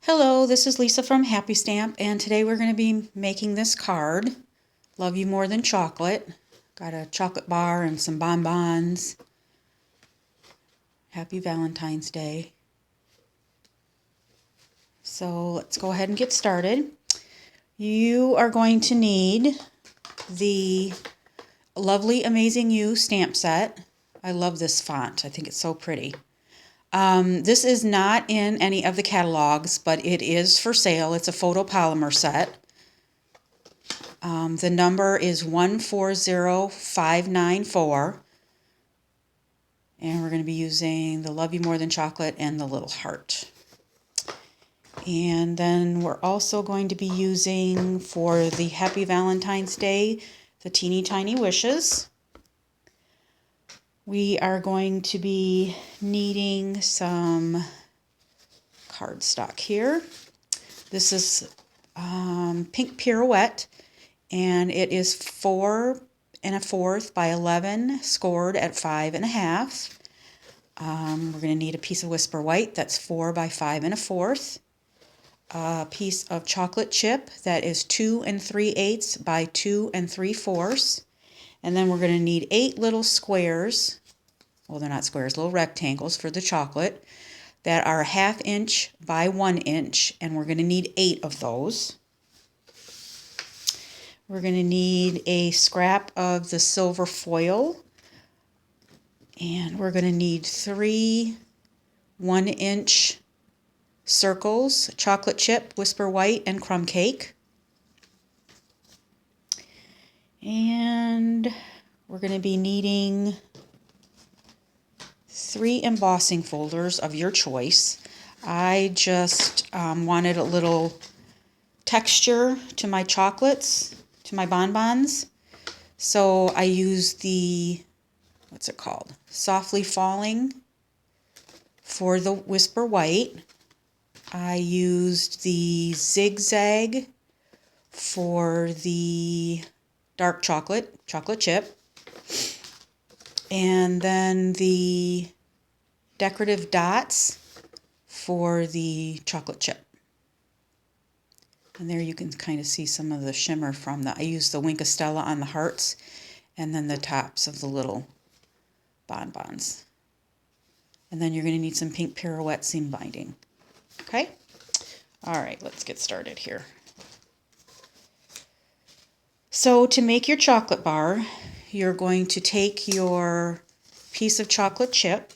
Hello, this is Lisa from Happy Stamp, and today we're going to be making this card, Love You More Than Chocolate. Got a chocolate bar and some bonbons. Happy Valentine's Day. So let's go ahead and get started. You are going to need the Lovely Amazing You stamp set. I love this font. I think it's so pretty. This is not in any of the catalogs, but it is for sale. It's a photopolymer set. The number is 140594. And we're going to be using the Love You More Than Chocolate and the little heart. And then we're also going to be using, for the Happy Valentine's Day, the Teeny Tiny Wishes. We are going to be needing some cardstock here. This is Pink Pirouette, and it is 4 1/4 by 11, scored at 5 1/2. We're going to need a piece of Whisper White that's 4 by 5 1/4. A piece of chocolate chip that is 2 3/8 by 2 3/4. And then we're going to need 8 little squares, well, they're not squares, little rectangles for the chocolate, that are 1/2 inch by 1 inch, and we're going to need 8 of those. We're going to need a scrap of the silver foil, and we're going to need 3 1-inch circles, chocolate chip, Whisper White, and crumb cake. And we're going to be needing 3 embossing folders of your choice. I just wanted a little texture to my chocolates, to my bonbons. So I used the, what's it called? Softly Falling for the Whisper White. I used the Zigzag for the dark chocolate chip. And then the decorative dots for the chocolate chip. And there you can kind of see some of the shimmer from I used the Wink of Stella on the hearts, and then the tops of the little bonbons. And then you're going to need some Pink Pirouette seam binding. Okay? All right, let's get started here. So to make your chocolate bar, you're going to take your piece of chocolate chip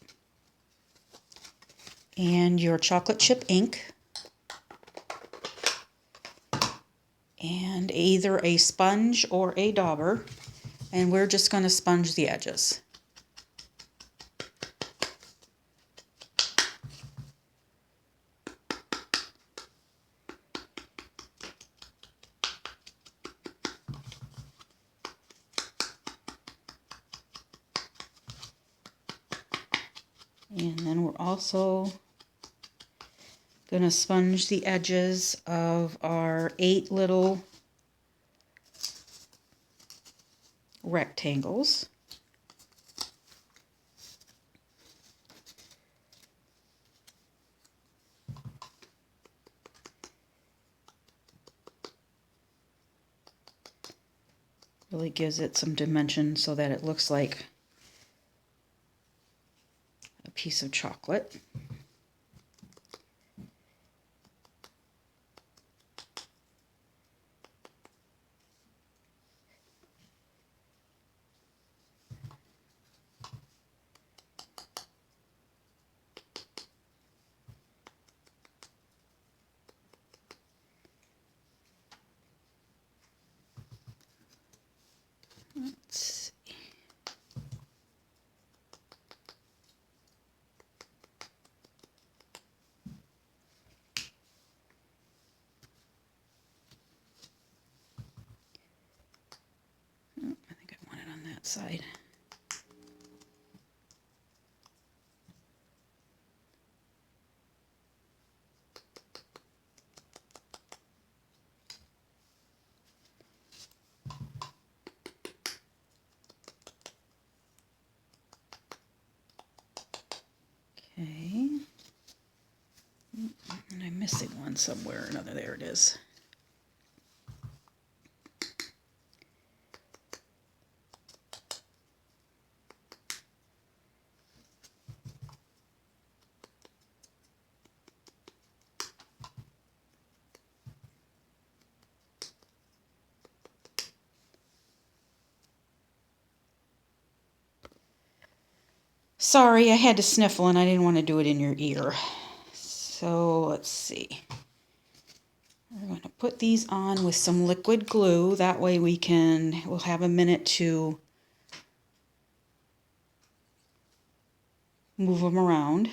and your chocolate chip ink and either a sponge or a dauber, and we're just going to sponge the edges. And then we're also going to sponge the edges of our 8 little rectangles. Really gives it some dimension so that it looks like a piece of chocolate. Let's see. I think I want it on that side. Okay. And I missing one somewhere or another. There it is. Sorry, I had to sniffle and I didn't want to do it in your ear. So let's see. We're going to put these on with some liquid glue. That way we'll have a minute to move them around.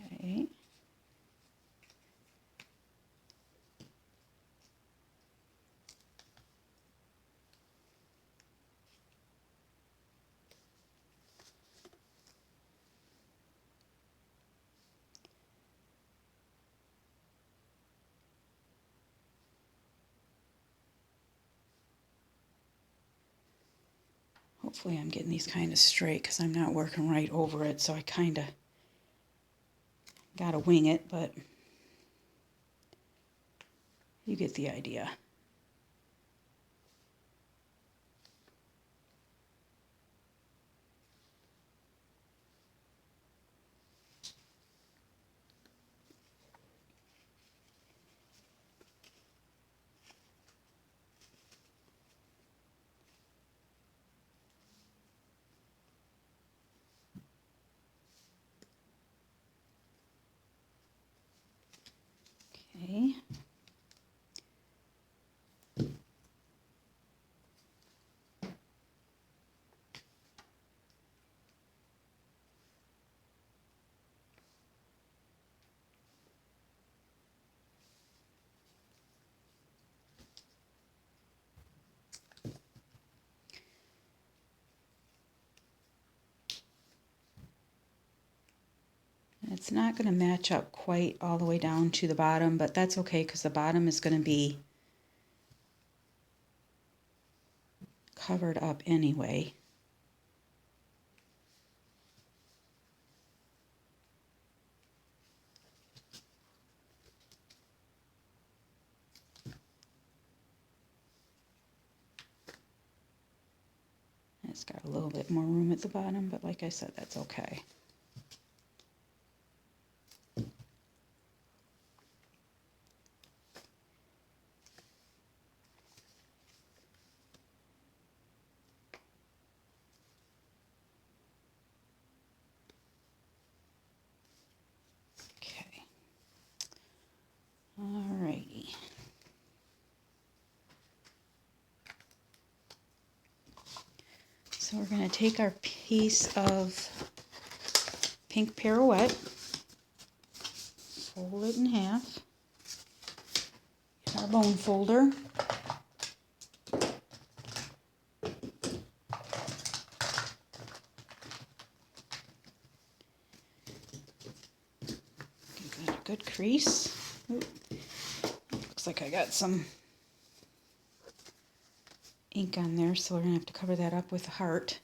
Okay. Hopefully I'm getting these kind of straight because I'm not working right over it, so I kind of got to wing it, but you get the idea. Okay. It's not going to match up quite all the way down to the bottom, but that's okay because the bottom is going to be covered up anyway. It's got a little bit more room at the bottom, but like I said, that's okay. Okay. Alrighty. So we're going to take our piece of pink pirouette, fold it in half, get our bone folder, give that a good crease. Oop. Looks like I got some ink on there, so we're going to have to cover that up with a heart.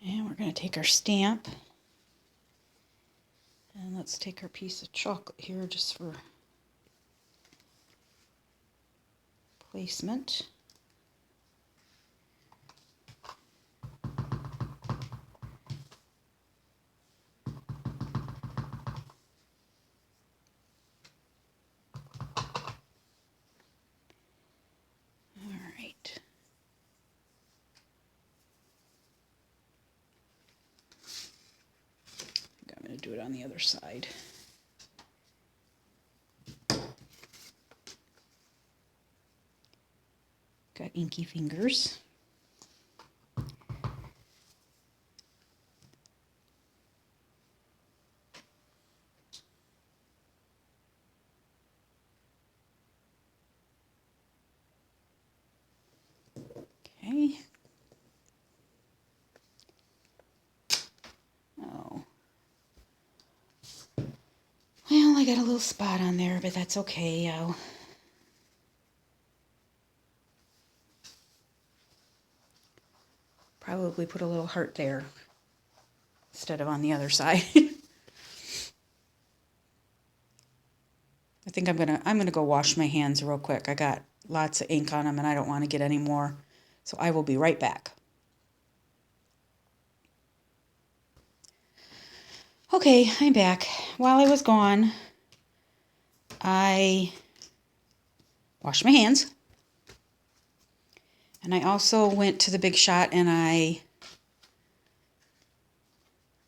And we're going to take our stamp, and let's take our piece of chocolate here just for placement. Alright. I'm going to do it on the other side. Got inky fingers. Okay. got a little spot on there, but that's okay. I'll probably put a little heart there instead of on the other side. I think I'm gonna go wash my hands real quick. I got lots of ink on them and I don't want to get any more. So I will be right back. Okay, I'm back. While I was gone, I washed my hands. And I also went to the Big Shot and I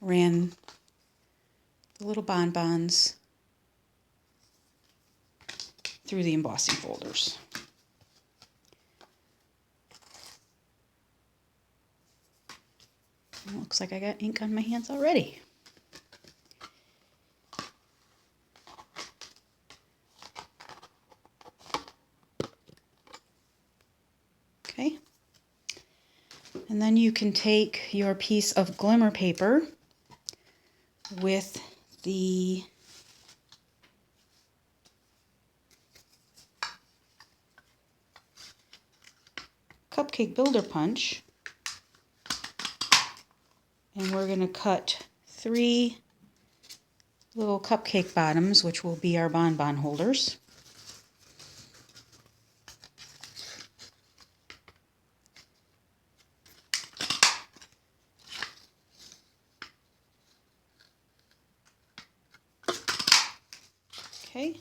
ran the little bonbons through the embossing folders. And it looks like I got ink on my hands already. Okay. And then you can take your piece of glimmer paper with the cupcake builder punch, and we're going to cut 3 little cupcake bottoms, which will be our bonbon holders. Okay.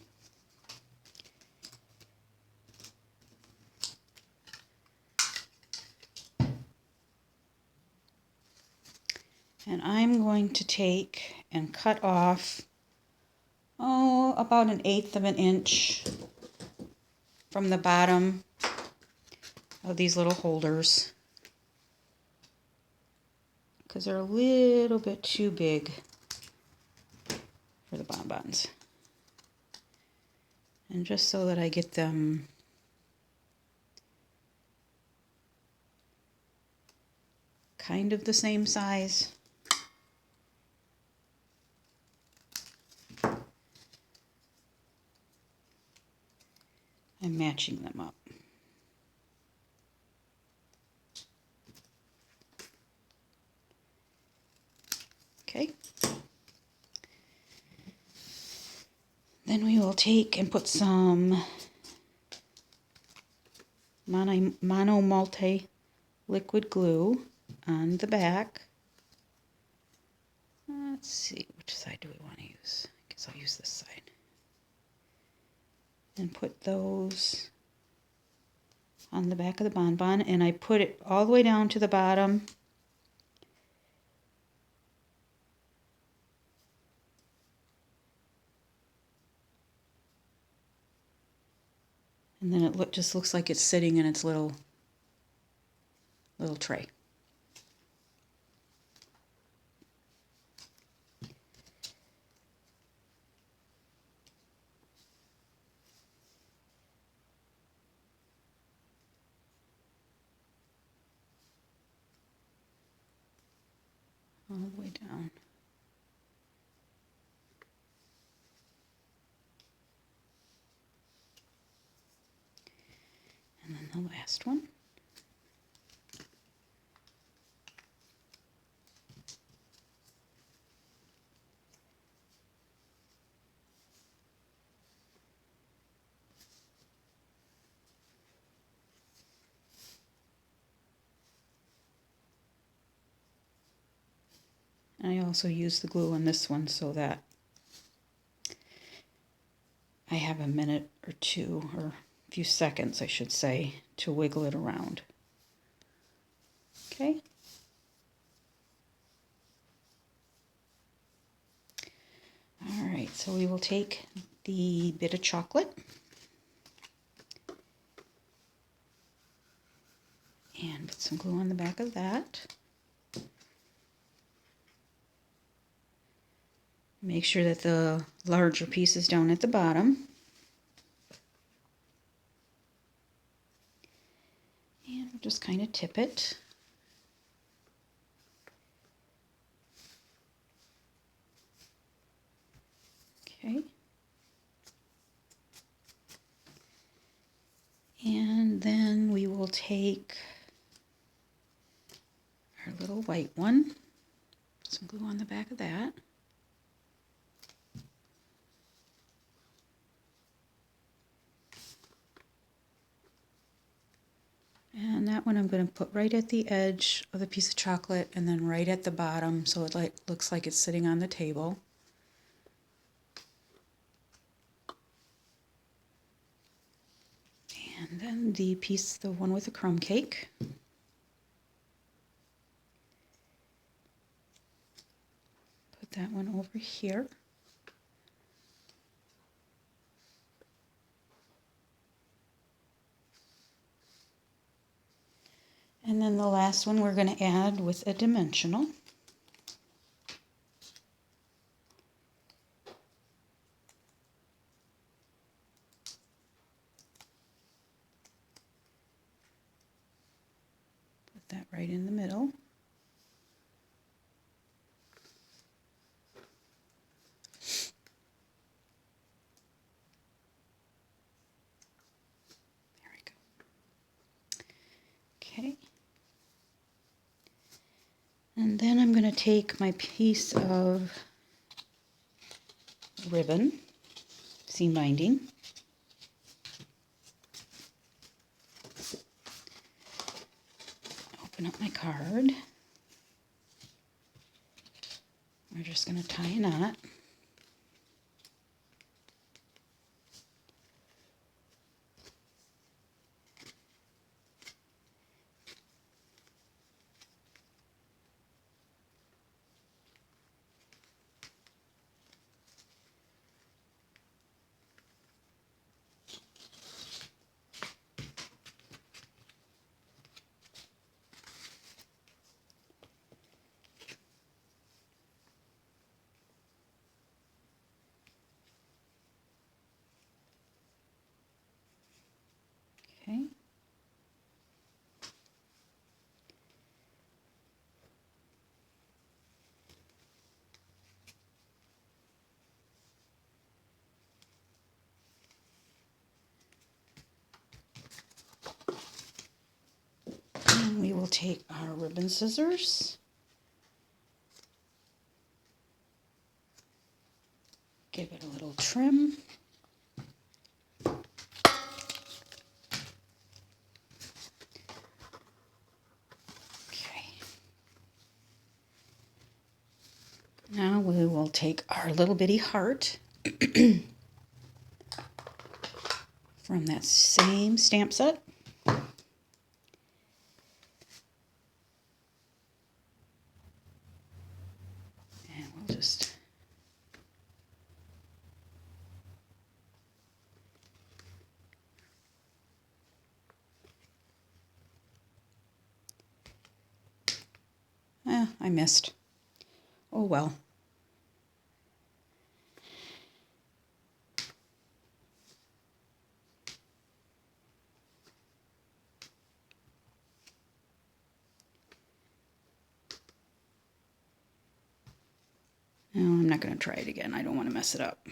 And I'm going to take and cut off, about 1/8 of an inch from the bottom of these little holders, because they're a little bit too big for the bonbons. And just so that I get them kind of the same size. I'm matching them up. Okay. Then we will take and put some Mono Multi liquid glue on the back. Let's see, which side do we want to use? I guess I'll use this side. And put those on the back of the bonbon, and I put it all the way down to the bottom. And then it just looks like it's sitting in its little tray. All the way down. And then the last one. I also use the glue on this one so that I have a minute or two, or a few seconds, I should say, to wiggle it around. Okay. All right, so we will take the bit of chocolate and put some glue on the back of that. Make sure that the larger piece is down at the bottom. And we'll just kind of tip it. Okay. will take our little white one, put some glue on the back of that. And that one I'm going to put right at the edge of the piece of chocolate and then right at the bottom so it looks like it's sitting on the table. And then the one with the crumb cake. Put that one over here. And then the last one we're going to add with a dimensional. Put that right in the middle. There we go. Okay. And then I'm going to take my piece of ribbon, seam binding, open up my card. We're just going to tie a knot. Okay. And we will take our ribbon scissors, give it a little trim. Now we will take our little bitty heart from that same stamp set. And we'll just I missed. Oh well. No, I'm not going to try it again. I don't want to mess it up.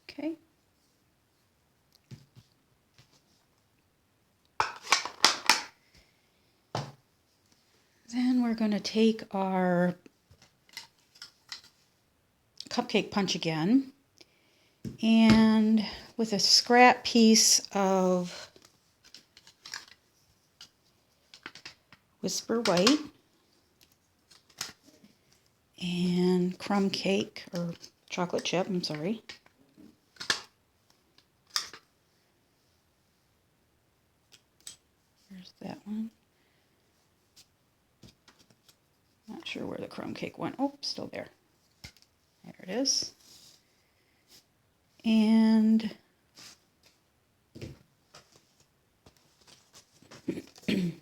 Okay. Then we're going to take our cupcake punch again, and with a scrap piece of Whisper White and crumb cake, or chocolate chip, I'm sorry. There's that one. Not sure where the crumb cake went. Oh, still there. There it is. And a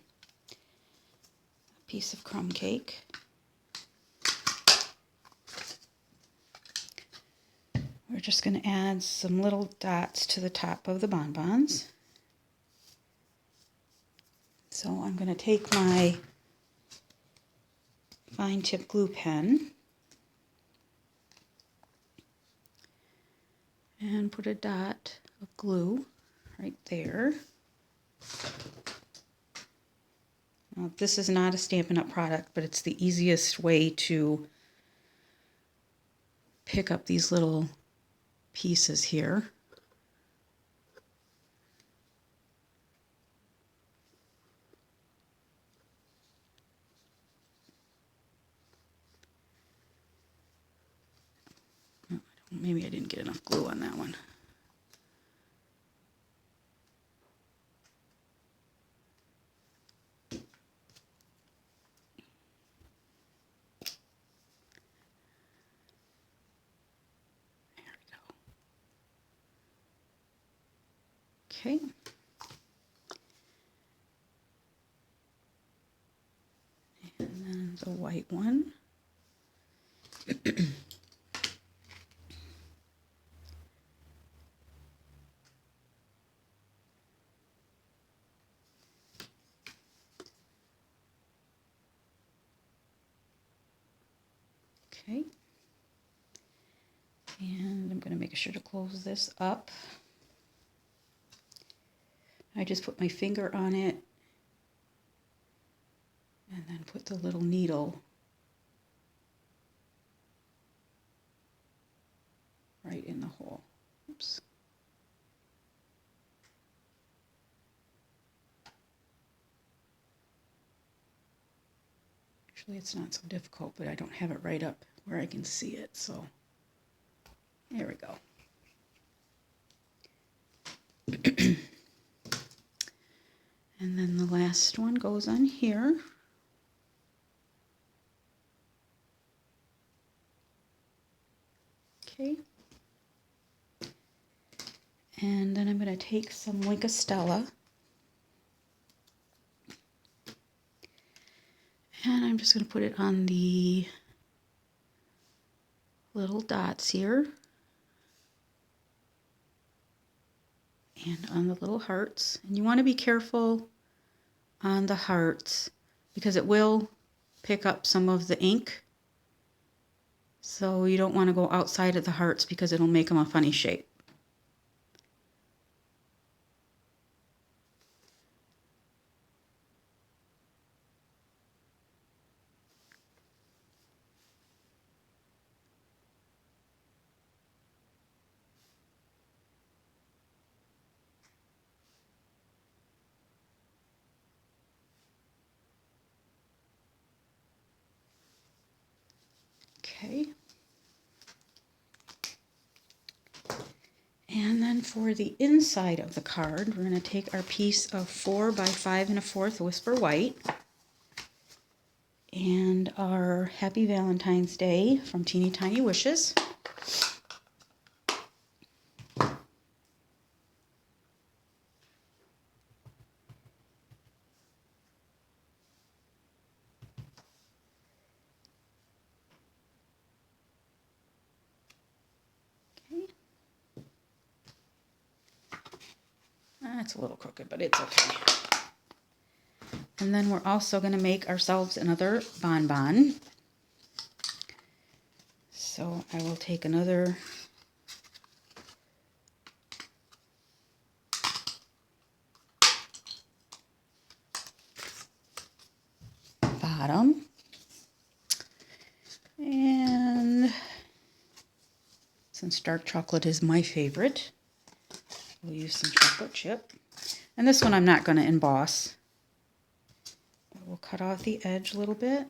piece of crumb cake. We're just going to add some little dots to the top of the bonbons. So I'm going to take my fine tip glue pen and put a dot of glue right there. Now, this is not a Stampin' Up! Product, but it's the easiest way to pick up these little pieces here. Maybe I didn't get enough glue on that one. Okay. And then the white one. Okay. And I'm going to make sure to close this up. I just put my finger on it and then put the little needle right in the hole. Oops. Actually, it's not so difficult, but I don't have it right up where I can see it, so there we go. And then the last one goes on here. Okay. And then I'm going to take some Stella, and I'm just going to put it on the little dots here and on the little hearts. And you want to be careful on the hearts because it will pick up some of the ink. So you don't want to go outside of the hearts because it'll make them a funny shape. Okay. And then for the inside of the card, we're going to take our piece of 4 by 5 1/4 Whisper White and our Happy Valentine's Day from Teeny Tiny Wishes. That's a little crooked, but it's okay. And then we're also going to make ourselves another bonbon. So I will take another bottom, and since dark chocolate is my favorite, we'll use some chocolate chip. And this one I'm not going to emboss. But we'll cut off the edge a little bit.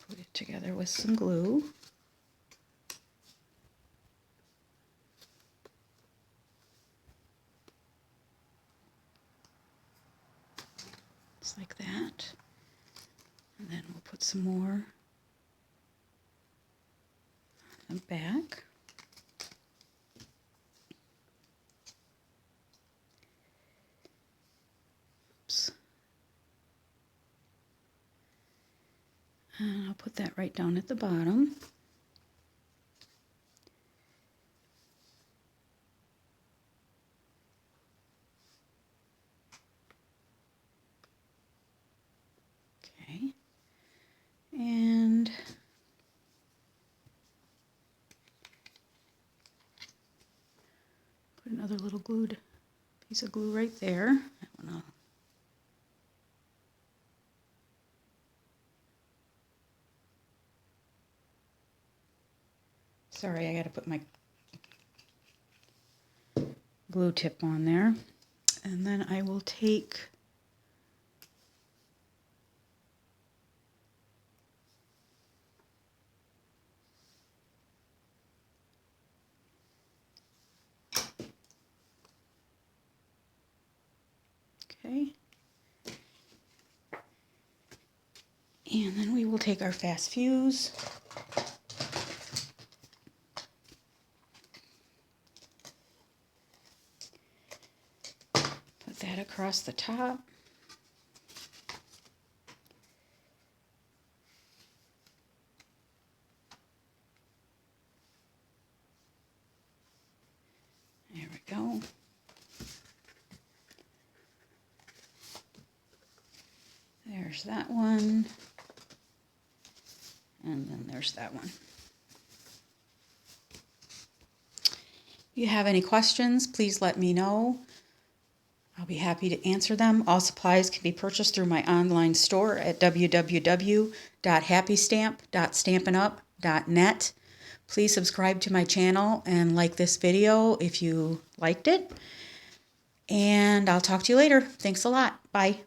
Put it together with some glue. Just like that. And then we'll put some more on the back. Oops. And I'll put that right down at the bottom. little glued piece of glue right there. Sorry, I got to put my glue tip on there. And then I will take okay. And then we will take our fast fuse. Put that across the top. There we go. There's that one. And then there's that one. If you have any questions, please let me know. I'll be happy to answer them. All supplies can be purchased through my online store at www.happystamp.stampinup.net. Please subscribe to my channel and like this video if you liked it. And I'll talk to you later. Thanks a lot. Bye.